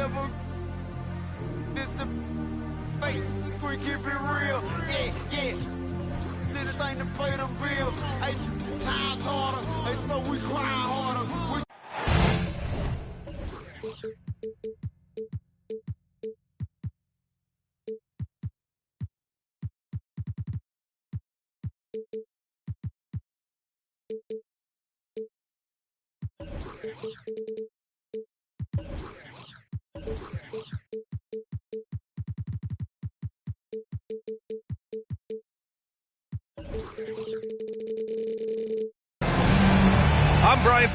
never. This the fake. We keep it real. Yeah. Anything to pay the bills. Hey, times harder. Hey, so we cry harder. I'm Brian.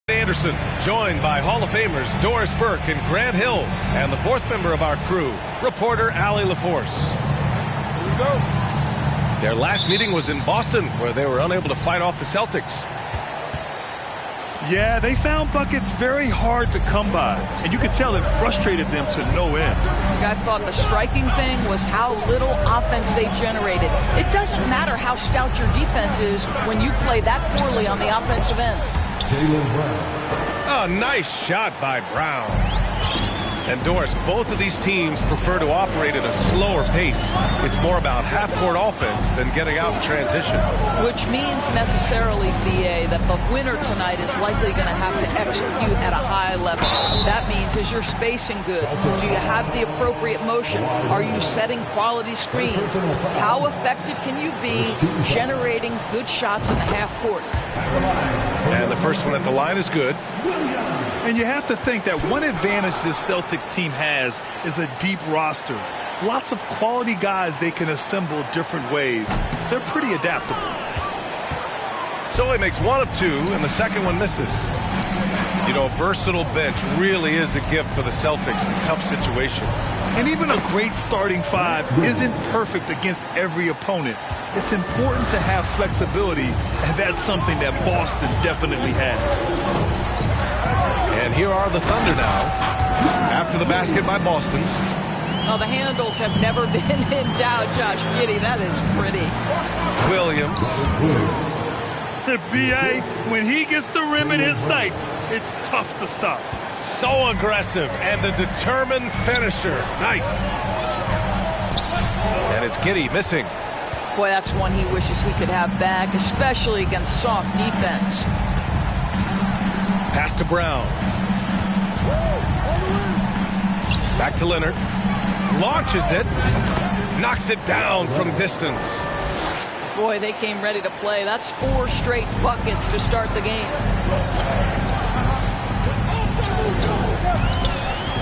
Anderson, joined by Hall of Famers Doris Burke and Grant Hill, and the fourth member of our crew, reporter Allie LaForce. Here we go. Their last meeting was in Boston, where they were unable to fight off the Celtics. Yeah, they found buckets very hard to come by, and you could tell it frustrated them to no end. I thought the striking thing was how little offense they generated. It doesn't matter how stout your defense is when you play that poorly on the offensive end. A nice shot by Brown. And Doris, both of these teams prefer to operate at a slower pace. It's more about half-court offense than getting out in transition. Which means necessarily, BA, that the winner tonight is likely going to have to execute at a high level. That means, is your spacing good? Do you have the appropriate motion? Are you setting quality screens? How effective can you be generating good shots in the half-court? And the first one at the line is good. And you have to think that one advantage this Celtics team has is a deep roster. Lots of quality guys they can assemble different ways. They're pretty adaptable. So he makes one of two, and the second one misses. You know, a versatile bench really is a gift for the Celtics in tough situations. And even a great starting five isn't perfect against every opponent. It's important to have flexibility, and that's something that Boston definitely has. And here are the Thunder now, after the basket by Boston. Well, the handles have never been in doubt, Josh Giddey. That is pretty. Williams. The BA, when he gets the rim in his sights, it's tough to stop. So aggressive and a determined finisher. Nice. And it's Giddey missing. Boy, that's one he wishes he could have back, especially against soft defense. Pass to Brown. Back to Leonard. Launches it. Knocks it down from distance. Boy, they came ready to play. That's 4 straight buckets to start the game.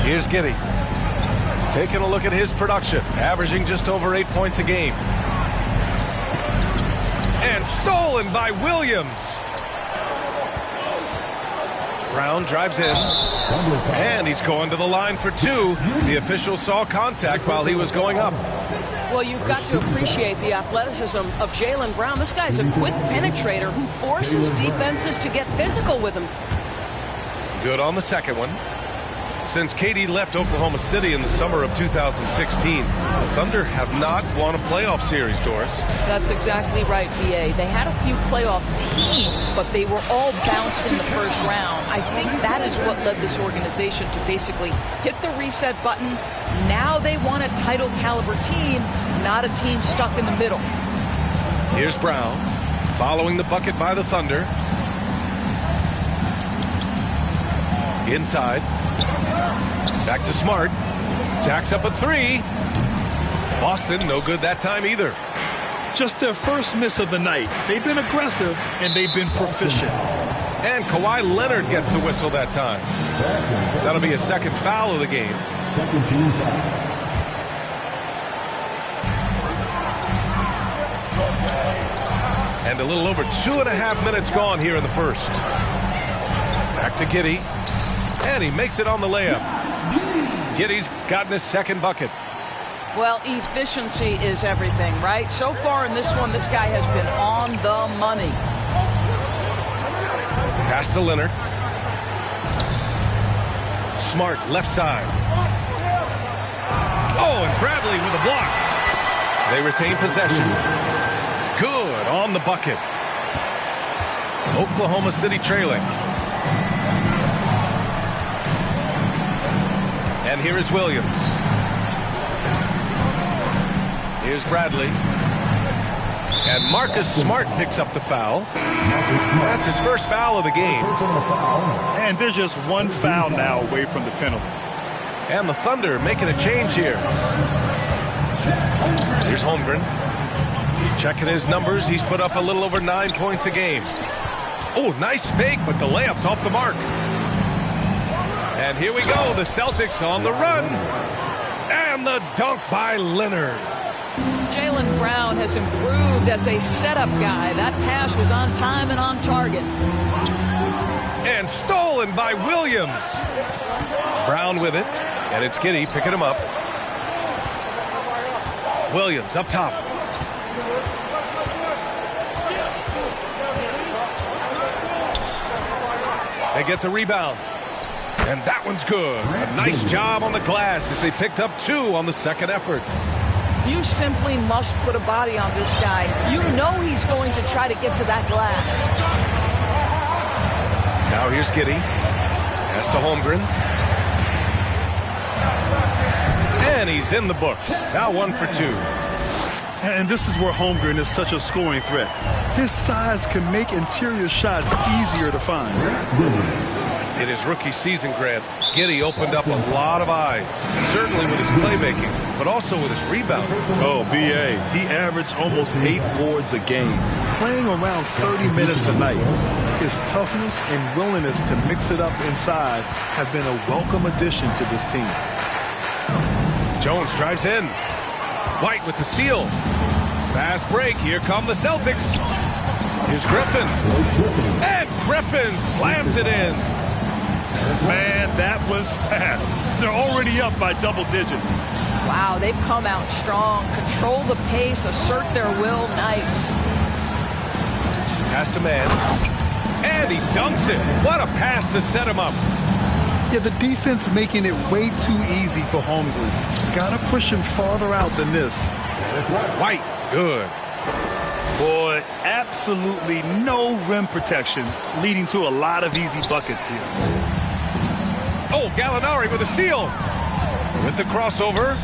Here's Giddey. Taking a look at his production. Averaging just over 8 points a game. And stolen by Williams. Brown drives in, and he's going to the line for 2. The official saw contact while he was going up. Well, you've got to appreciate the athleticism of Jaylen Brown. This guy's a quick penetrator who forces defenses to get physical with him. Good on the second one. Since KD left Oklahoma City in the summer of 2016, the Thunder have not won a playoff series, Doris. That's exactly right, BA. They had a few playoff teams, but they were all bounced in the first round. I think that is what led this organization to basically hit the reset button. Now they want a title caliber team, not a team stuck in the middle. Here's Brown, following the bucket by the Thunder. Inside. Back to Smart. Jacks up a 3. Boston, no good that time either. Just their first miss of the night. They've been aggressive, and they've been proficient. And Kawhi Leonard gets a whistle that time. That'll be a second foul of the game. Second team foul. And a little over 2.5 minutes gone here in the first. Back to Giddey. And he makes it on the layup. Giddey's gotten his second bucket. Well, efficiency is everything, right? So far in this one, this guy has been on the money. Pass to Leonard. Smart left side. Oh, and Bradley with a block. They retain possession. Good on the bucket. Oklahoma City trailing. And here is Williams. Here's Bradley. And Marcus Smart picks up the foul. That's his first foul of the game. And there's just one foul now away from the penalty. And the Thunder making a change here. Here's Holmgren. Checking his numbers. He's put up a little over 9 points a game. Oh, nice fake, but the layup's off the mark. And here we go. The Celtics on the run. And the dunk by Leonard. Jaylen Brown has improved as a setup guy. That pass was on time and on target. And stolen by Williams. Brown with it. And it's Giddey picking him up. Williams up top. They get the rebound. And that one's good. A nice job on the glass as they picked up 2 on the second effort. You simply must put a body on this guy. You know he's going to try to get to that glass. Now here's Giddey. Pass to Holmgren. And he's in the books. Now 1 for 2. And this is where Holmgren is such a scoring threat. His size can make interior shots easier to find. In his rookie season, Grant, Giddey opened up a lot of eyes, certainly with his playmaking, but also with his rebounding. Oh, B.A., he averaged almost 8 boards a game, playing around 30 minutes a night. His toughness and willingness to mix it up inside have been a welcome addition to this team. Jones drives in. White with the steal. Fast break. Here come the Celtics. Here's Griffin. And Griffin slams it in. Man, that was fast. They're already up by double digits. Wow, they've come out strong. Control the pace, assert their will. Nice. Pass to man. And he dunks it. What a pass to set him up. Yeah, the defense making it way too easy for Holmgren. Gotta push him farther out than this. White, good. Boy, absolutely no rim protection, leading to a lot of easy buckets here. Oh, Gallinari with a steal. With the crossover.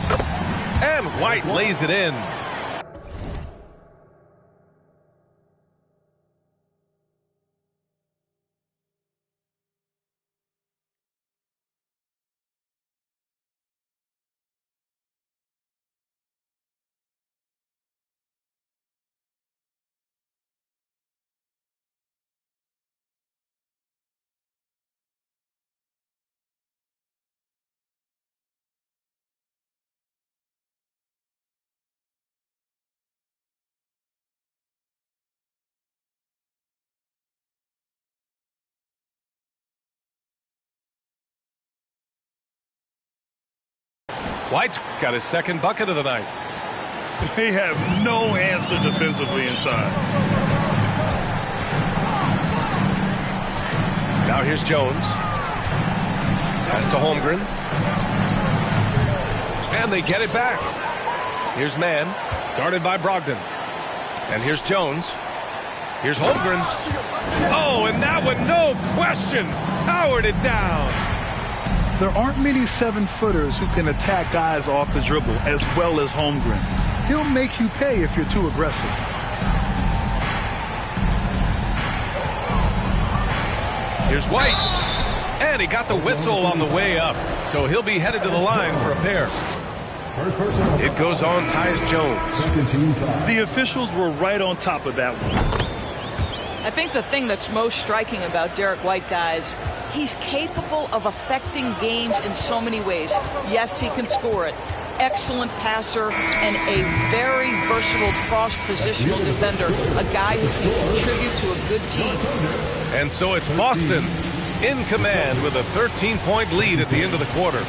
And White lays it in. White's got his second bucket of the night. They have no answer defensively inside. Now here's Jones. Pass to Holmgren. And they get it back. Here's Mann, guarded by Brogdon. And here's Jones. Here's Holmgren. Oh, and that one, no question, powered it down. There aren't many 7-footers who can attack guys off the dribble as well as Holmgren. He'll make you pay if you're too aggressive. Here's White. And he got the whistle on the way up. So he'll be headed to the line for a pair. It goes on Tyus Jones. The officials were right on top of that one. I think the thing that's most striking about Derek White, guys, he's capable of affecting games in so many ways. Yes, he can score it. Excellent passer and a very versatile cross-positional defender, a guy who can contribute to a good team. And so it's Boston in command with a 13-point lead at the end of the quarter.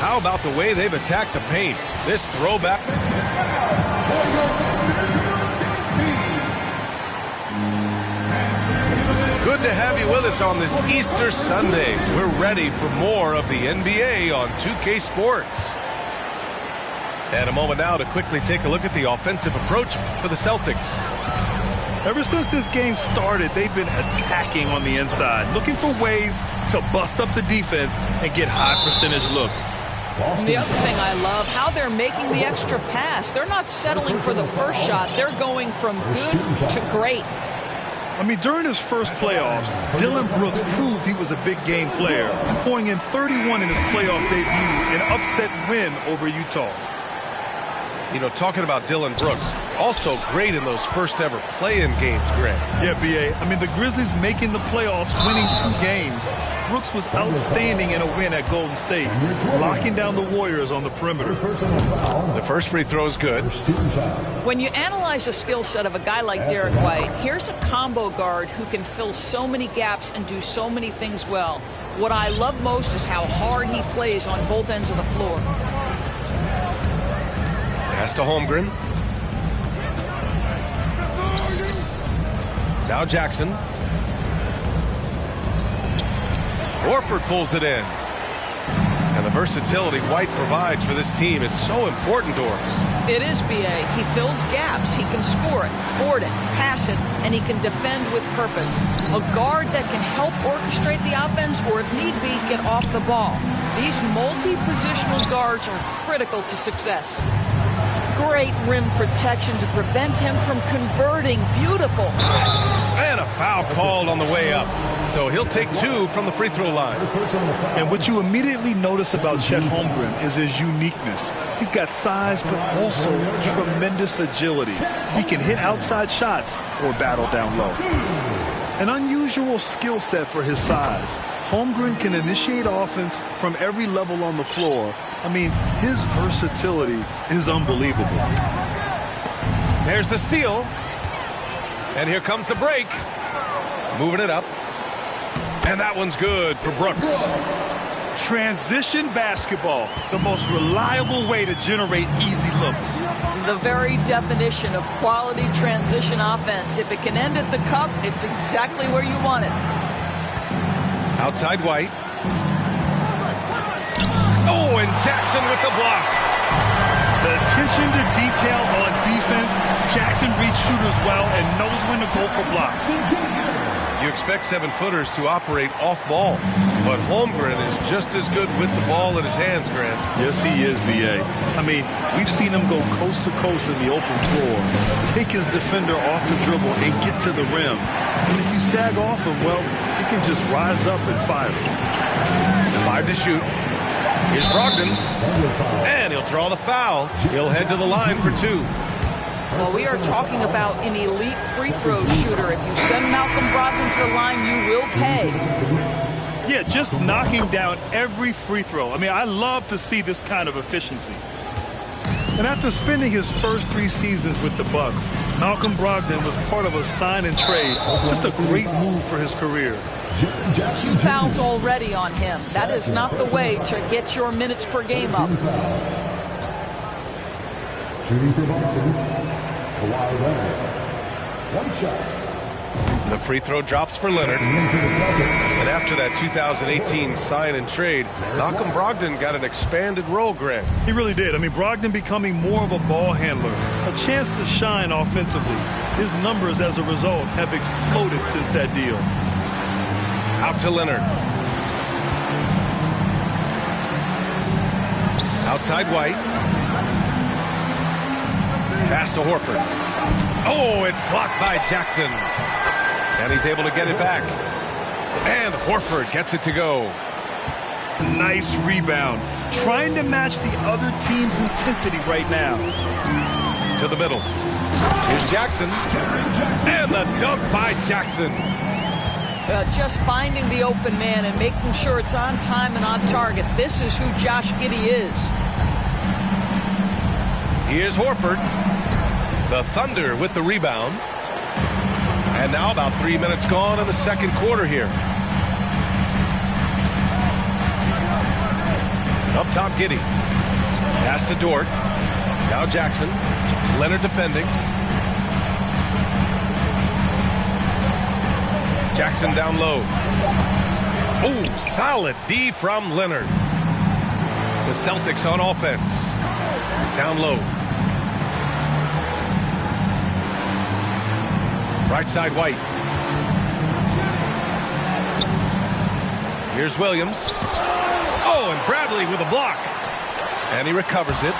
How about the way they've attacked the paint? This throwback. Good to have you with us on this Easter Sunday. We're ready for more of the NBA on 2K Sports. And a moment now to quickly take a look at the offensive approach for the Celtics. Ever since this game started, they've been attacking on the inside, looking for ways to bust up the defense and get high percentage looks. And the other thing I love, how they're making the extra pass. They're not settling for the first shot. They're going from good to great. I mean, during his first playoffs, Dillon Brooks proved he was a big game player, pouring in 31 in his playoff debut, an upset win over Utah. You know, talking about Dillon Brooks, also great in those first ever play-in games, Greg. Yeah, B.A. I mean, the Grizzlies making the playoffs, winning 2 games. Brooks was outstanding in a win at Golden State, locking down the Warriors on the perimeter. The first free throw is good. When you analyze the skill set of a guy like Derek White, here's a combo guard who can fill so many gaps and do so many things well. What I love most is how hard he plays on both ends of the floor. Pass to Holmgren. Now Jackson. Horford pulls it in. And the versatility White provides for this team is so important to us. It is, B.A. He fills gaps. He can score it, board it, pass it, and he can defend with purpose. A guard that can help orchestrate the offense or, if need be, get off the ball. These multi-positional guards are critical to success. Great rim protection to prevent him from converting. Beautiful. And a foul called on the way up. So he'll take 2 from the free throw line. And what you immediately notice about Chet Holmgren is his uniqueness. He's got size, but also tremendous agility. He can hit outside shots or battle down low. An unusual skill set for his size. Holmgren can initiate offense from every level on the floor. I mean, his versatility is unbelievable. There's the steal. And here comes the break. Moving it up. And that one's good for Brooks. Transition basketball, the most reliable way to generate easy looks. The very definition of quality transition offense. If it can end at the cup, it's exactly where you want it. Outside White. Oh, and Jackson with the block. The attention to detail on defense. Jackson reads shooters well and knows when to go for blocks. You expect 7-footers to operate off ball, but Holmgren is just as good with the ball in his hands, Grant. Yes, he is, B.A. I mean, we've seen him go coast to coast in the open floor, take his defender off the dribble and get to the rim. And if you sag off him, well, he can just rise up and fire. 5 to shoot. Here's Brogdon. And he'll draw the foul. He'll head to the line for 2. Well, we are talking about an elite free throw shooter. If you send Malcolm Brogdon to the line, you will pay. Yeah, just knocking down every free throw. I mean, I love to see this kind of efficiency. And after spending his first 3 seasons with the Bucks, Malcolm Brogdon was part of a sign and trade. Just a great move for his career. 2 fouls already on him. That is not the way to get your minutes per game up. Shooting for Boston, Kawhi Leonard. 1 shot. The free throw drops for Leonard. And after that 2018 sign and trade, Malcolm Brogdon got an expanded role, Grant. He really did. I mean, Brogdon becoming more of a ball handler, a chance to shine offensively. His numbers as a result have exploded since that deal. Out to Leonard. Outside White. Pass to Horford. Oh, it's blocked by Jackson. And he's able to get it back. And Horford gets it to go. Nice rebound. Trying to match the other team's intensity right now. To the middle. Here's Jackson. And the dunk by Jackson. Just finding the open man and making sure it's on time and on target. This is who Josh Giddey is. Here's Horford. The Thunder with the rebound. And now about 3 minutes gone in the second quarter here. Up top, Giddey. Pass to Dort. Now Jackson. Leonard defending. Jackson down low. Oh, solid D from Leonard. The Celtics on offense. Down low. Right side, White. Here's Williams. Oh, and Bradley with a block. And he recovers it.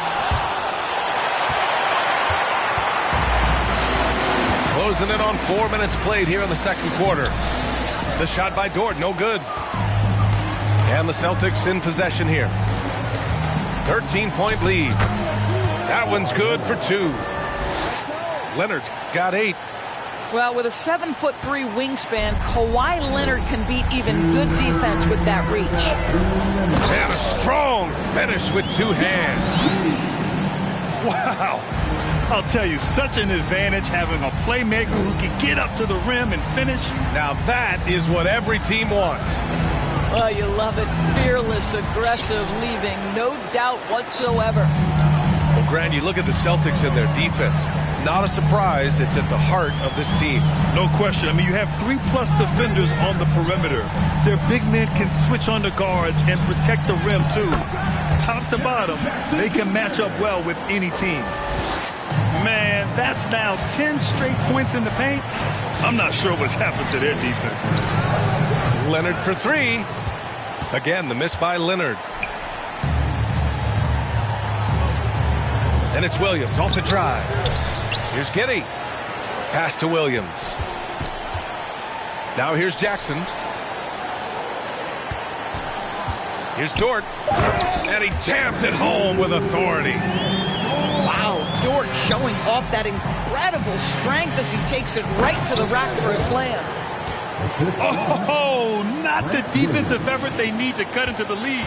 Closing in on 4 minutes played here in the second quarter. The shot by Dort, no good. And the Celtics in possession here. 13-point lead. That one's good for 2. Leonard's got 8. Well, with a 7'3" wingspan, Kawhi Leonard can beat even good defense with that reach. And a strong finish with 2 hands. Wow. I'll tell you, such an advantage having a playmaker who can get up to the rim and finish. Now that is what every team wants. Oh, you love it. Fearless, aggressive, leaving no doubt whatsoever. Well, Grant, you look at the Celtics and their defense. Not a surprise, it's at the heart of this team. No question. I mean, you have 3+ defenders on the perimeter. Their big men can switch on the guards and protect the rim, too. Top to bottom, they can match up well with any team. Man, that's now 10 straight points in the paint. I'm not sure what's happened to their defense. Leonard for 3. Again, the miss by Leonard. And it's Williams off the drive. Here's Giddey. Pass to Williams. Now here's Jackson. Here's Dort. And he jams it home with authority. Wow, Dort showing off that incredible strength as he takes it right to the rack for a slam. Oh, not the defensive effort they need to cut into the lead.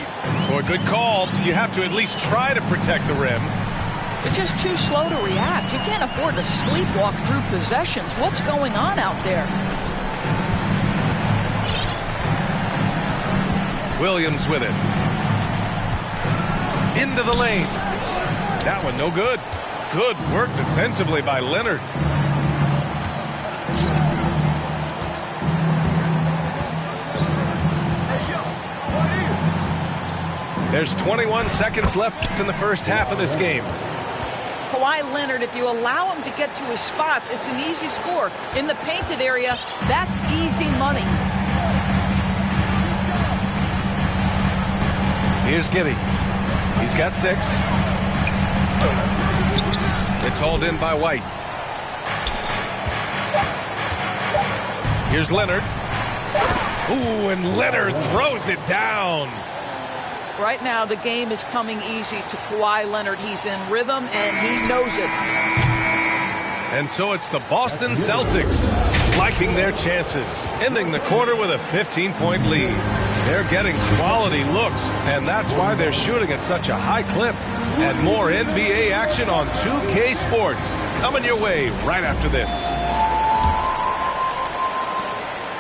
Boy, good call. You have to at least try to protect the rim. They're just too slow to react. You can't afford to sleepwalk through possessions. What's going on out there? Williams with it. Into the lane. That one no good. Good work defensively by Leonard. There's 21 seconds left in the first half of this game. Kawhi Leonard, if you allow him to get to his spots, it's an easy score. In the painted area, that's easy money. Here's Giddey. He's got 6. It's hauled in by White. Here's Leonard. Ooh, and Leonard throws it down. Right now, the game is coming easy to Kawhi Leonard. He's in rhythm, and he knows it. And so it's the Boston Celtics liking their chances, ending the quarter with a 15-point lead. They're getting quality looks, and that's why they're shooting at such a high clip. And more NBA action on 2K Sports coming your way right after this.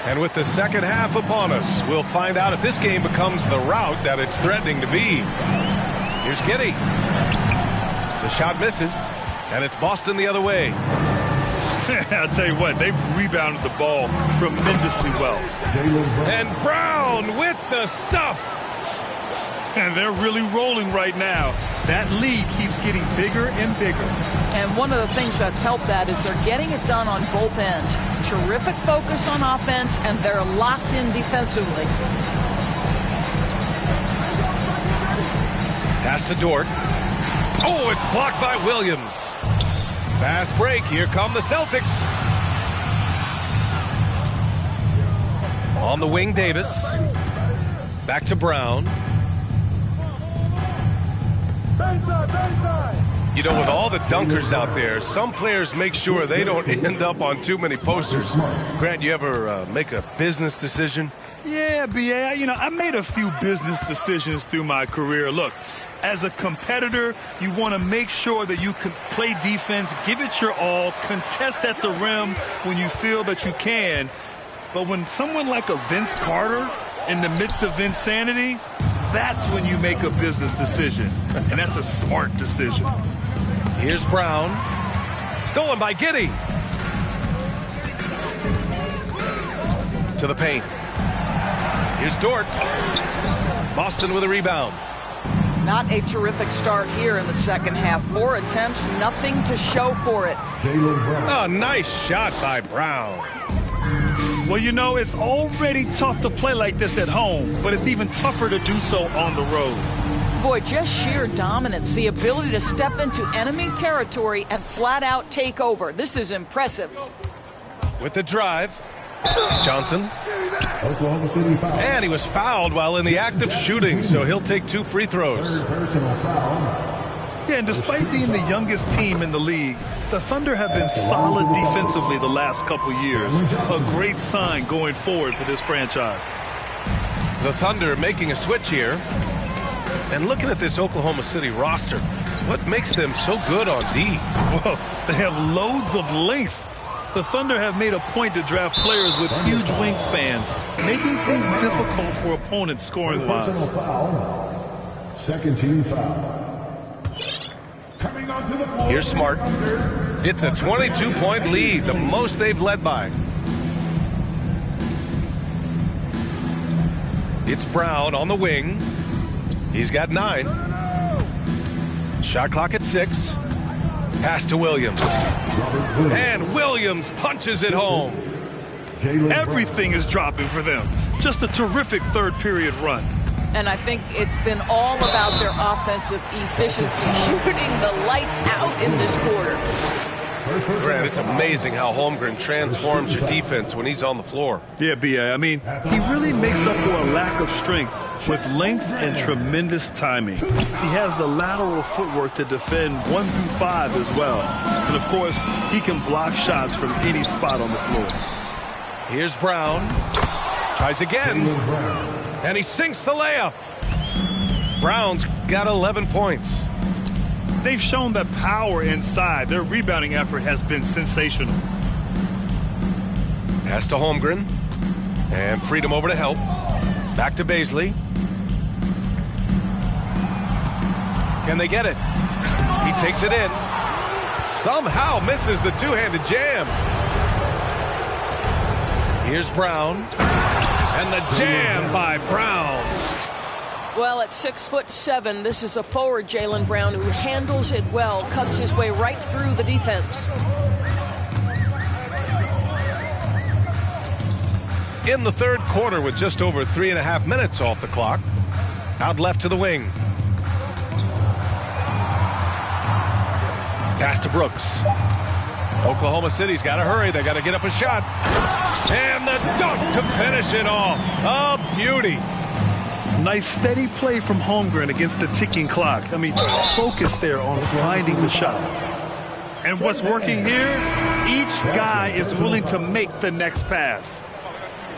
And with the second half upon us, we'll find out if this game becomes the rout that it's threatening to be. Here's Giddey. The shot misses, and it's Boston the other way. I'll tell you what, they've rebounded the ball tremendously well. And Brown with the stuff. And they're really rolling right now. That lead keeps getting bigger and bigger. And one of the things that's helped that is they're getting it done on both ends. Terrific focus on offense, and they're locked in defensively. Pass to Dort. Oh, it's blocked by Williams. Fast break. Here come the Celtics. On the wing, Davis. Back to Brown. Baseline, baseline. You know, with all the dunkers out there, some players make sure they don't end up on too many posters. Grant, you ever make a business decision? Yeah, B.A., I made a few business decisions through my career. Look, as a competitor, you want to make sure that you can play defense, give it your all, contest at the rim when you feel that you can. But when someone like a Vince Carter in the midst of insanity, that's when you make a business decision. And that's a smart decision. Here's Brown. Stolen by Giddey. To the paint. Here's Dort. Boston with a rebound. Not a terrific start here in the second half. 4 attempts, nothing to show for it. Oh, nice shot by Brown. Well, it's already tough to play like this at home, but it's even tougher to do so on the road. Boy, just sheer dominance, the ability to step into enemy territory and flat out take over. This is impressive. With the drive, Johnson. Oklahoma City foul. And he was fouled while in the act of shooting, so he'll take 2 free throws. Third personal foul. Yeah, and despite being the youngest team in the league, the Thunder have been solid defensively the last couple years. A great sign going forward for this franchise. The Thunder making a switch here. And looking at this Oklahoma City roster, what makes them so good on D? Well, they have loads of length. The Thunder have made a point to draft players with huge wingspans, making things difficult for opponents scoring-wise. Personal foul. Second team foul. Coming onto the floor. Here's Smart. It's a 22-point lead, the most they've led by. It's Brown on the wing. He's got 9. Shot clock at 6. Pass to Williams. And Williams punches it home. Everything is dropping for them. Just a terrific third-period run. And I think it's been all about their offensive efficiency, shooting the lights out in this quarter. Grant, it's amazing how Holmgren transforms your defense when he's on the floor. Yeah, B.A., he really makes up for a lack of strength with length and tremendous timing. He has the lateral footwork to defend 1 through 5 as well. And, of course, he can block shots from any spot on the floor. Here's Brown. Tries again. And he sinks the layup. Brown's got 11 points. They've shown that power inside. Their rebounding effort has been sensational. Pass to Holmgren. And freedom over to help. Back to Baisley. Can they get it? He takes it in. Somehow misses the two-handed jam. Here's Brown. And the jam by Brown. Well, at 6'7", this is a forward, Jaylen Brown, who handles it well, cuts his way right through the defense. In the third quarter with just over 3.5 minutes off the clock. Out left to the wing. Pass to Brooks. Oklahoma City's got to hurry. They got to get up a shot. And the dunk to finish it off. A beauty. Nice steady play from Holmgren against the ticking clock. Focus there on finding the shot. And what's working here? Each guy is willing to make the next pass.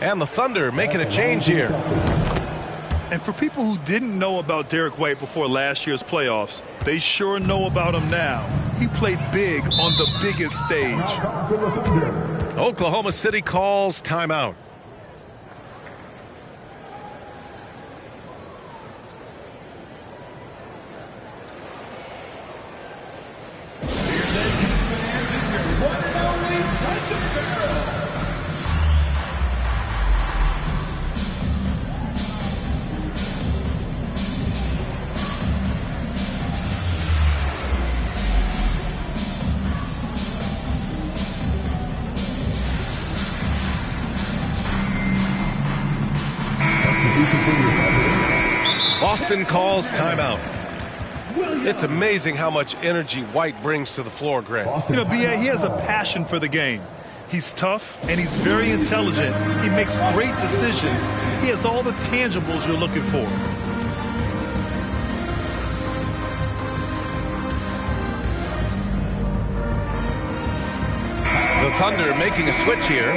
And the Thunder making a change here. And for people who didn't know about Derek White before last year's playoffs, they sure know about him now. He played big on the biggest stage. Oklahoma City calls timeout. Boston calls timeout. It's amazing how much energy White brings to the floor, Grant. B.A., he has a passion for the game. He's tough, and he's very intelligent. He makes great decisions. He has all the tangibles you're looking for. Thunder making a switch here.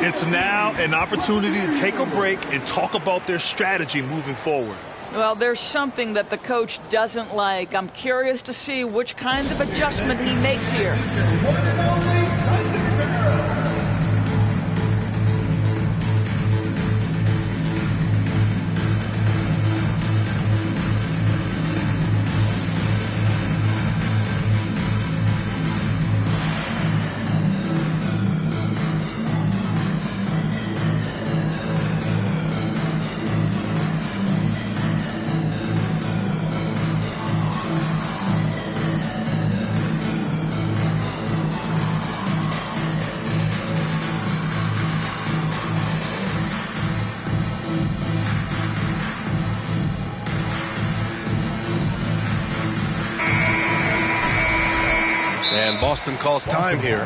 It's now an opportunity to take a break and talk about their strategy moving forward. Well, there's something that the coach doesn't like. I'm curious to see which kind of adjustment he makes here. And Boston calls time here.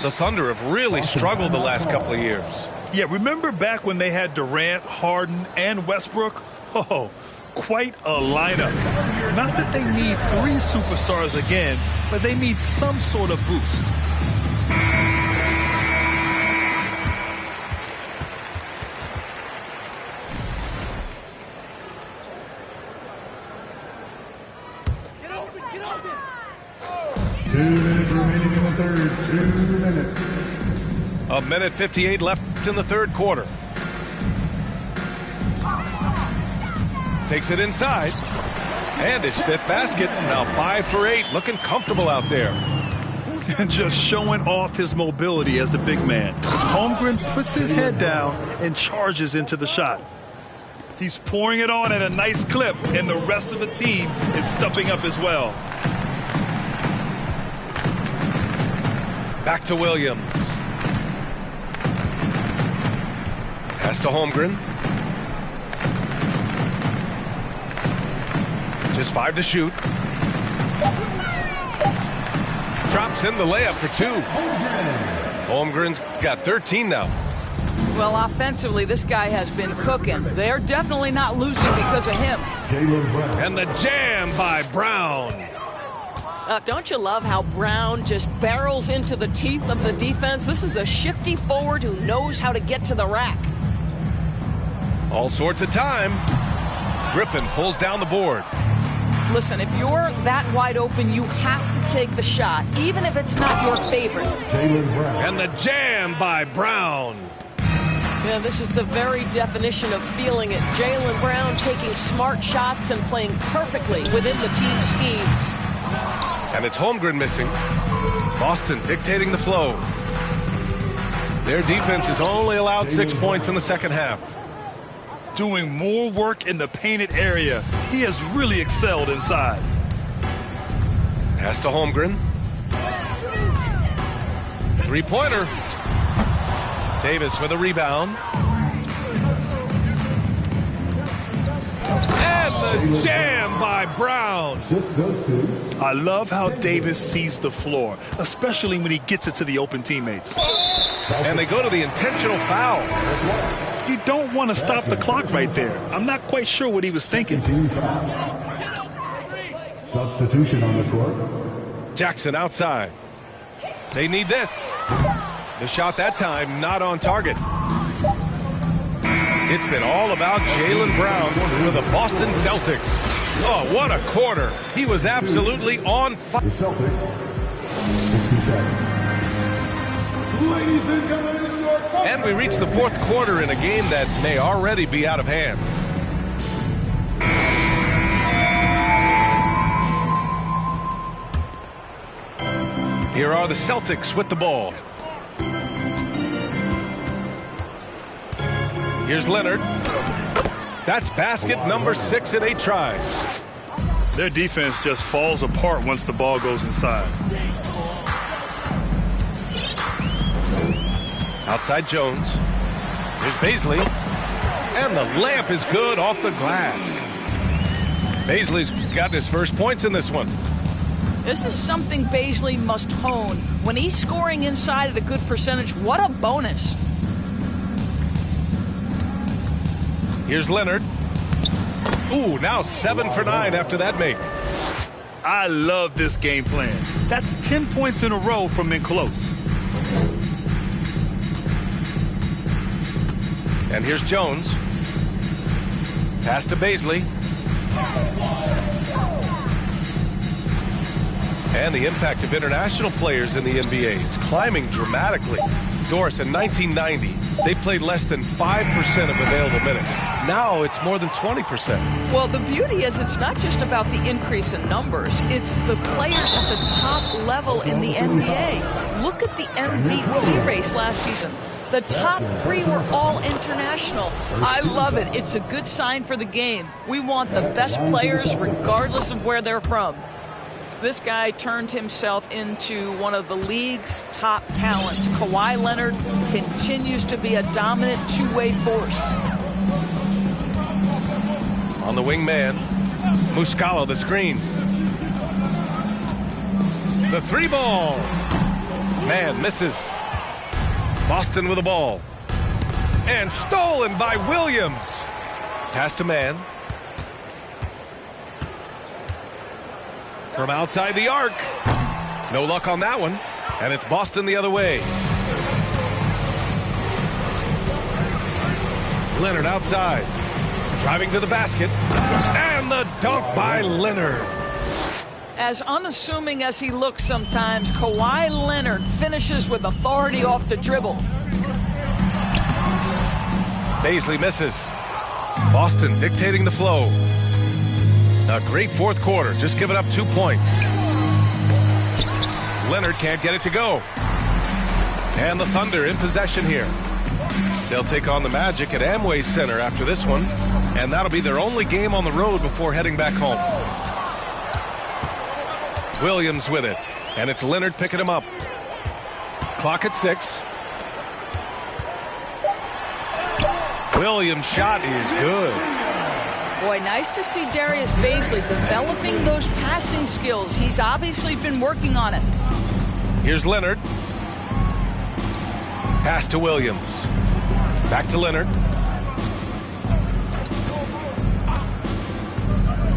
The Thunder have really struggled the last couple of years. Yeah, remember back when they had Durant, Harden, and Westbrook? Oh, quite a lineup. Not that they need 3 superstars again, but they need some sort of boost. Two minutes remaining in the third. 2 minutes. A minute 58 left in the third quarter. Takes it inside. And his 5th basket. Now 5 for 8. Looking comfortable out there. And just showing off his mobility as a big man. Holmgren puts his head down and charges into the shot. He's pouring it on at a nice clip, and the rest of the team is stepping up as well. Back to Williams. Pass to Holmgren. Just 5 to shoot. Drops in the layup for 2. Holmgren's got 13 now. Well, offensively, this guy has been cooking. They're definitely not losing because of him. And the jam by Brown. Don't you love how Brown just barrels into the teeth of the defense? This is a shifty forward who knows how to get to the rack. All sorts of time. Griffin pulls down the board. Listen, if you're that wide open, you have to take the shot, even if it's not your favorite. And the jam by Brown. Yeah, this is the very definition of feeling it. Jaylen Brown taking smart shots and playing perfectly within the team schemes. And it's Holmgren missing. Boston dictating the flow. Their defense has only allowed 6 points in the second half. Doing more work in the painted area. He has really excelled inside. Pass to Holmgren. 3-pointer. Davis with a rebound. And the jam by Brown. I love how Davis sees the floor, especially when he gets it to the open teammates. And they go to the intentional foul. You don't want to stop the clock right there. I'm not quite sure what he was thinking. Substitution on the court. Jackson outside. They need this. The shot that time not on target. It's been all about Jaylen Brown for the Boston Celtics. Oh, what a quarter. He was absolutely on fire. The Celtics, 60 seconds. Ladies and gentlemen, New York. And we reach the fourth quarter in a game that may already be out of hand. Here are the Celtics with the ball. Here's Leonard. That's basket number 6 in 8 tries. Their defense just falls apart once the ball goes inside. Outside Jones. Here's Bazley. And the layup is good off the glass. Bazley's got his first points in this one. This is something Bazley must hone. When he's scoring inside at a good percentage, what a bonus. Here's Leonard. Ooh, now 7 for 9 after that make. I love this game plan. That's 10 points in a row from in close. And here's Jones. Pass to Bazley. And the impact of international players in the NBA. It's climbing dramatically. Doris, in 1990, they played less than 5% of available minutes. Now it's more than 20%. Well, the beauty is it's not just about the increase in numbers. It's the players at the top level in the NBA. Look at the MVP race last season. The top 3 were all international. I love it. It's a good sign for the game. We want the best players regardless of where they're from. This guy turned himself into one of the league's top talents. Kawhi Leonard continues to be a dominant two-way force. On the wing man, Muscala, the screen. The 3-ball. Man misses. Boston with the ball. And stolen by Williams. Pass to man. From outside the arc. No luck on that one. And it's Boston the other way. Leonard outside. Driving to the basket. And the dunk by Leonard. As unassuming as he looks sometimes, Kawhi Leonard finishes with authority off the dribble. Bazley misses. Boston dictating the flow. A great fourth quarter, just giving up 2 points. Leonard can't get it to go. And the Thunder in possession here. They'll take on the Magic at Amway Center after this one, and that'll be their only game on the road before heading back home. Williams with it, and it's Leonard picking him up. Clock at 6. Williams' shot is good. Boy, nice to see Darius Bazley developing those passing skills. He's obviously been working on it. Here's Leonard. Pass to Williams. Back to Leonard.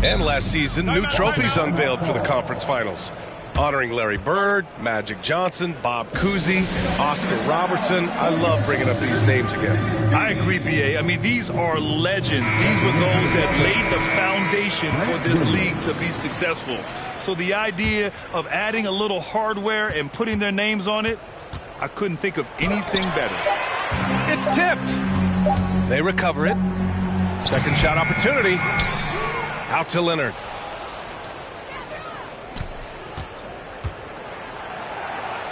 And last season, new trophies unveiled for the conference finals, honoring Larry Bird, Magic Johnson, Bob Cousy, Oscar Robertson. I love bringing up these names again. I agree, B.A. I mean, these are legends. These were those that laid the foundation for this league to be successful. So the idea of adding a little hardware and putting their names on it, I couldn't think of anything better. It's tipped. They recover it. Second shot opportunity. Out to Leonard.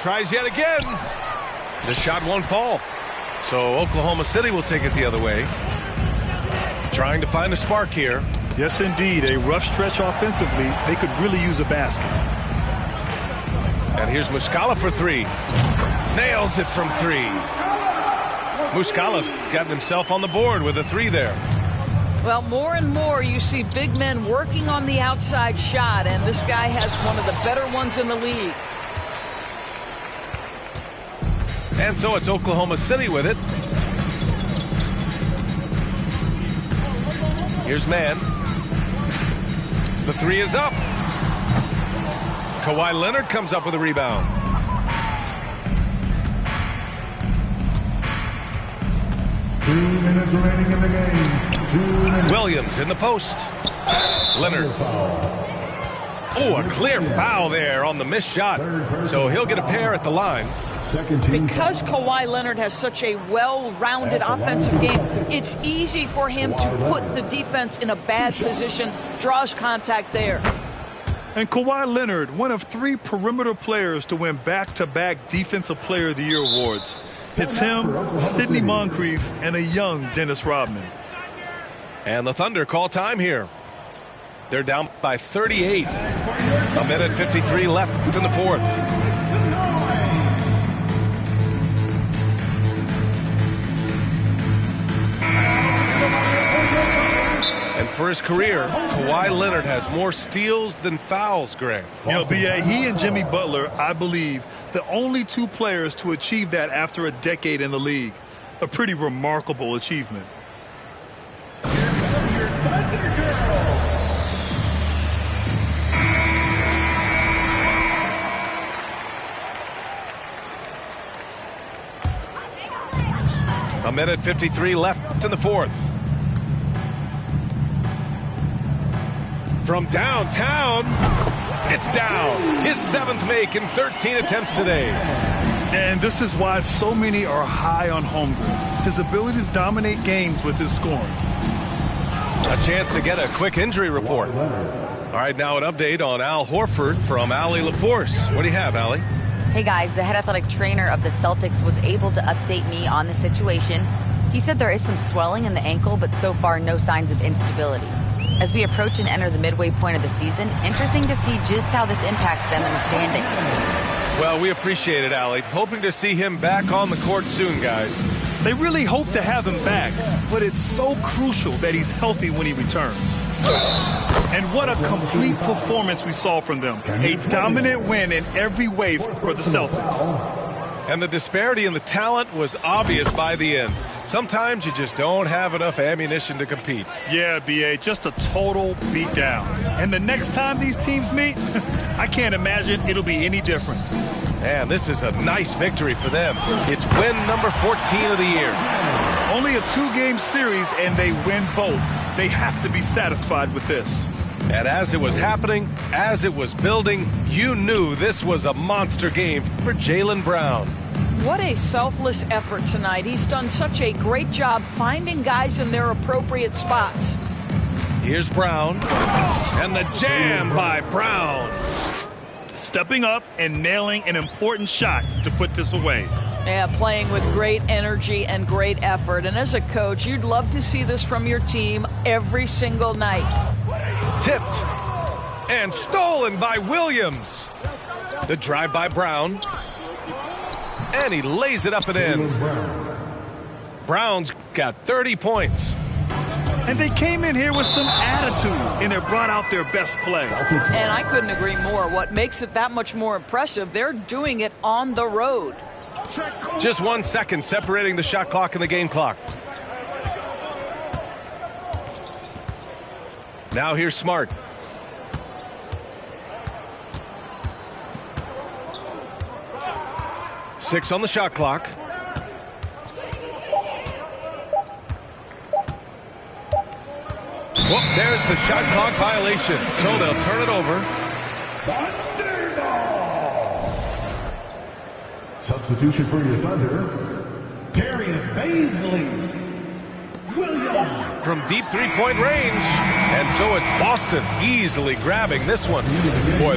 Tries yet again. The shot won't fall. So Oklahoma City will take it the other way. Trying to find a spark here. Yes, indeed. A rough stretch offensively. They could really use a basket. And here's Muscala for 3. Nails it from 3. Muscala's gotten himself on the board with a 3 there. Well, more and more you see big men working on the outside shot, and this guy has one of the better ones in the league. And so it's Oklahoma City with it. Here's man. The 3 is up. Kawhi Leonard comes up with a rebound. Two minutes remaining in the game. Williams in the post. Leonard. Oh, a clear foul there on the missed shot. So he'll get a pair at the line. Because Kawhi Leonard has such a well-rounded offensive game, it's easy for him to put the defense in a bad position, draws contact there. And Kawhi Leonard, one of 3 perimeter players to win back-to-back Defensive Player of the Year awards. It's him, Sidney Moncrief, and a young Dennis Rodman. And the Thunder call time here. They're down by 38. A minute 53 left in the fourth. And for his career, Kawhi Leonard has more steals than fouls, Greg. You know, B.A., he and Jimmy Butler, I believe, the only two players to achieve that after a decade in the league. A pretty remarkable achievement. A minute 53 left in the fourth. From downtown, it's down. His seventh make in 13 attempts today. And this is why so many are high on Holmgren. His ability to dominate games with his scoring. A chance to get a quick injury report. All right, now an update on Al Horford from Allie LaForce. What do you have, Allie? Hey guys, the head athletic trainer of the Celtics was able to update me on the situation. He said there is some swelling in the ankle, but so far no signs of instability. As we approach and enter the midway point of the season, interesting to see just how this impacts them in the standings. Well, we appreciate it, Allie. Hoping to see him back on the court soon, guys. They really hope to have him back, but it's so crucial that he's healthy when he returns. And what a complete performance we saw from them. A dominant win in every way for the Celtics. And the disparity in the talent was obvious by the end. Sometimes you just don't have enough ammunition to compete. Yeah, B.A., just a total beatdown. And the next time these teams meet, I can't imagine it'll be any different. Man, this is a nice victory for them. It's win number 14 of the year. Only a two-game series, and they win both. They have to be satisfied with this. And as it was happening, as it was building, you knew this was a monster game for Jaylen Brown. What a selfless effort tonight. He's done such a great job finding guys in their appropriate spots. Here's Brown, and the jam by Brown. Stepping up and nailing an important shot to put this away. Yeah, playing with great energy and great effort. And as a coach, you'd love to see this from your team every single night. Tipped and stolen by Williams. The drive by Brown. And he lays it up and in. Brown's got 30 points. And they came in here with some attitude, and they brought out their best play. And I couldn't agree more. What makes it that much more impressive, they're doing it on the road. Just 1 second separating the shot clock and the game clock. Now here's Smart. Six on the shot clock. Whoop, there's the shot clock violation. So they'll turn it over. Substitution for your Thunder, Darius Bazley. Williams. From deep three-point range. And so it's Boston easily grabbing this one. Boy.